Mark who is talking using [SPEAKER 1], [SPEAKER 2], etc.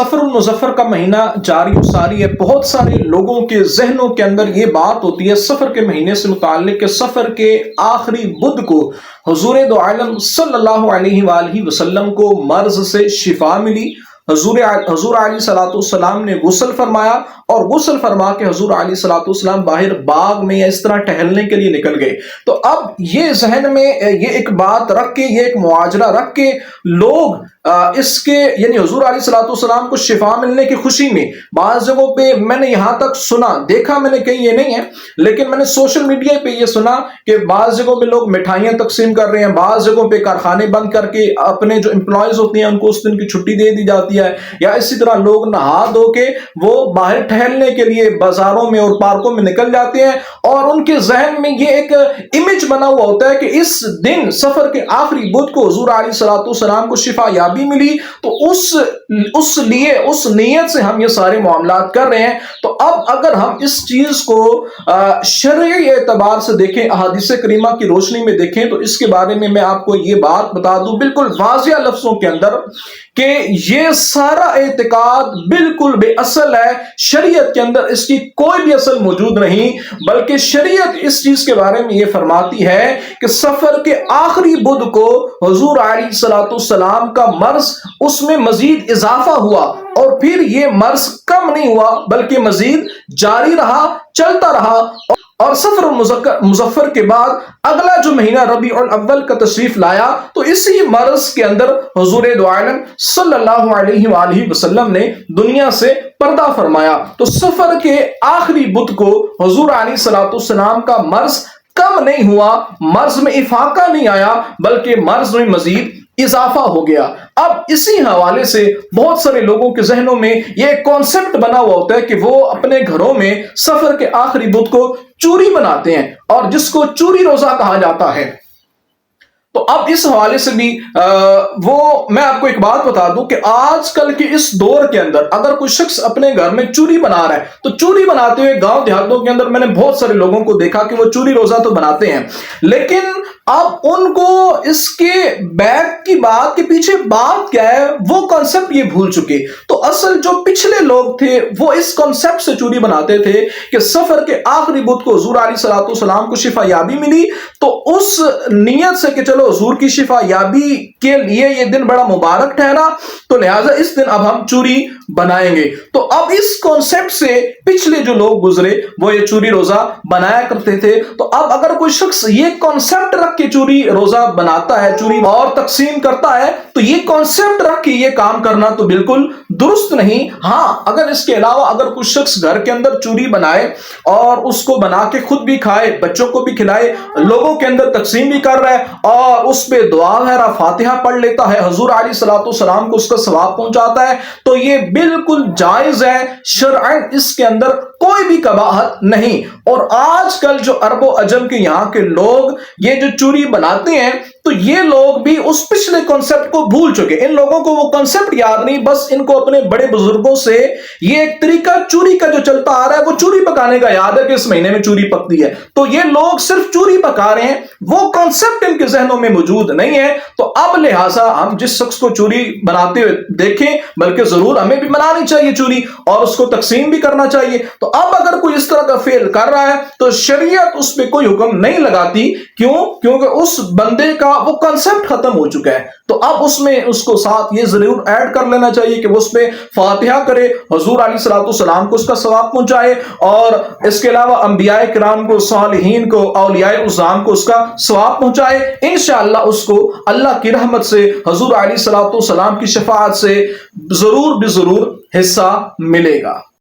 [SPEAKER 1] سفر المظفر کا مہینہ جاری و ساری ہے. بہت سارے لوگوں کے ذہنوں کے اندر یہ بات ہوتی ہے سفر کے مہینے سے متعلق کہ سفر کے آخری بدھ کو حضور دو عالم صلی اللہ علیہ وآلہ وسلم کو مرض سے شفا ملی. حضور علیہ الصلوۃ والسلام نے غسل فرمایا اور غسل فرما کے حضور علیہ الصلوۃ والسلام باہر باغ میں یا اس طرح ٹہلنے کے لیے نکل گئے. تو اب یہ ذہن میں یہ ایک بات رکھ کے، یہ ایک معاجرہ رکھ کے لوگ اس کے یعنی حضور علیہ الصلوۃ والسلام کو شفا ملنے کی خوشی میں بعض جگہوں پہ میں نے یہاں تک سنا، دیکھا میں نے کہیں یہ نہیں ہے لیکن میں نے سوشل میڈیا پہ یہ سنا کہ بعض جگہوں پہ لوگ مٹھائیاں تقسیم کر رہے ہیں، بعض جگہوں پہ کارخانے بند کر کے اپنے جو امپلائیز ہوتے ہیں ان کو اس دن کی چھٹی دے دی جاتی ہے، یا اسی طرح لوگ نہا دھو کے وہ باہر ٹہلنے کے لیے بازاروں میں اور پارکوں میں نکل جاتے ہیں اور ان کے ذہن میں یہ ایک امیج بنا ہوا ہوتا ہے کہ اس دن سفر کے آخری بدھ کو حضور علیہ الصلوۃ والسلام کو شفا یابی ملی. تو اس نیت سے ہم یہ سارے معاملات کر رہے ہیں. تو اب اگر ہم اس چیز کو شرعی اعتبار سے دیکھیں، احادیث کریمہ کی روشنی میں دیکھیں، تو اس کے بارے میں آپ کو یہ بات بتا دوں بالکل واضح لفظوں کے اندر کہ یہ سارا اعتقاد بالکل بے اصل ہے. شریعت کے اندر اس کی کوئی بھی اصل موجود نہیں، بلکہ شریعت اس چیز کے بارے میں یہ فرماتی ہے کہ سفر کے آخری بدھ کو حضور علیہ الصلوۃ والسلام کا مرض اس میں مزید اضافہ ہوا اور پھر یہ مرض کم نہیں ہوا بلکہ مزید جاری رہا، چلتا رہا. اور سفر المظفر کے بعد اگلا جو مہینہ ربیع الاول کا تشریف لایا تو اسی مرض کے اندر حضور دو عالم صلی اللہ علیہ وآلہ وسلم نے دنیا سے پردہ فرمایا. تو سفر کے آخری بدھ کو حضور علیہ الصلوۃ والسلام کا مرض کم نہیں ہوا، مرض میں افاقہ نہیں آیا بلکہ مرض میں مزید اضافہ ہو گیا. اب اسی حوالے سے بہت سارے لوگوں کے ذہنوں میں یہ کانسیپٹ بنا ہوا ہوتا ہے کہ وہ اپنے گھروں میں سفر کے آخری بدھ کو چوری بناتے ہیں اور جس کو چوری روزہ کہا جاتا ہے. تو اب اس حوالے سے بھی میں آپ کو ایک بات بتا دوں کہ آج کل کے اس دور کے اندر اگر کوئی شخص اپنے گھر میں چوری بنا رہا ہے تو چوری بناتے ہوئے گاؤں دیہاتوں کے اندر میں نے بہت سارے لوگوں کو دیکھا کہ وہ چوری روزہ تو بناتے ہیں، لیکن اب ان کو اس کے بیک کی بات کے پیچھے بات کیا ہے وہ کانسیپٹ یہ بھول چکے. تو اصل جو پچھلے لوگ تھے وہ اس کانسیپٹ سے چوری بناتے تھے کہ سفر کے آخری بدھ کو حضور علیہ الصلوۃ والسلام کو شفا یابی ملی تو اس نیت سے کہ چلو حضور کی شفا یابی کے لیے یہ دن بڑا مبارک ٹھہرا تو لہٰذا اس دن اب ہم چوری بنائیں گے. تو اب اس کانسیپٹ سے پچھلے جو لوگ گزرے وہ یہ چوری روزہ بنایا کرتے تھے. تو اب اگر کوئی شخص یہ کانسیپٹ رکھ کے چوری روزہ بناتا ہے، چوری اور تقسیم کرتا ہے، تو یہ کانسیپٹ رکھ کے یہ کام کرنا تو بالکل درست نہیں. ہاں اگر اس کے علاوہ اگر کوئی شخص گھر کے اندر چوری بنائے اور اس کو بنا کے خود بھی کھائے، بچوں کو بھی کھلائے، لوگوں کے اندر تقسیم بھی کر رہا ہے اور اس پہ دعا وغیرہ فاتحہ پڑھ لیتا ہے، حضور علیہ الصلوۃ والسلام کو اس کا ثواب پہنچاتا ہے، تو یہ بالکل جائز ہے. شرعاً اس کے اندر کوئی بھی قباحت نہیں. اور آج کل جو عرب و عجم کے یہاں کے لوگ یہ جو چوری بناتے ہیں تو یہ لوگ بھی اس پچھلے کانسیپٹ کو بھول چکے. ان لوگوں کو وہ کانسیپٹ یاد نہیں، بس ان کو اپنے بڑے بزرگوں سے یہ ایک طریقہ چوری کا جو چلتا آ رہا ہے وہ چوری پکانے کا یاد ہے کہ اس مہینے میں چوری پکتی ہے، تو یہ لوگ صرف چوری پکا رہے ہیں، وہ کانسیپٹ ان کے ذہنوں میں موجود نہیں ہے. تو اب لہٰذا ہم جس شخص کو چوری بناتے ہوئے دیکھیں بلکہ ضرور ہمیں بھی بنانی چاہیے چوری اور اس کو تقسیم بھی کرنا چاہیے. تو اب اگر کوئی اس طرح کا فعل کر رہا ہے تو شریعت اس پہ کوئی حکم نہیں لگاتی. کیونکہ اس بندے کا وہ کانسیپٹ ختم ہو چکا ہے. تو اب اس میں اس کو ساتھ یہ ضرور ایڈ کر لینا چاہیے کہ وہ اس پہ فاتحہ کرے، حضور علیہ الصلوۃ والسلام کو اس کا ثواب پہنچائے، اور اس کے علاوہ انبیاء کرام کو، صالحین کو، اولیاء اعظام کو اس کا ثواب پہنچائے. انشاءاللہ اس کو اللہ کی رحمت سے، حضور علیہ الصلوۃ والسلام کی شفاعت سے ضرور حصہ ملے گا.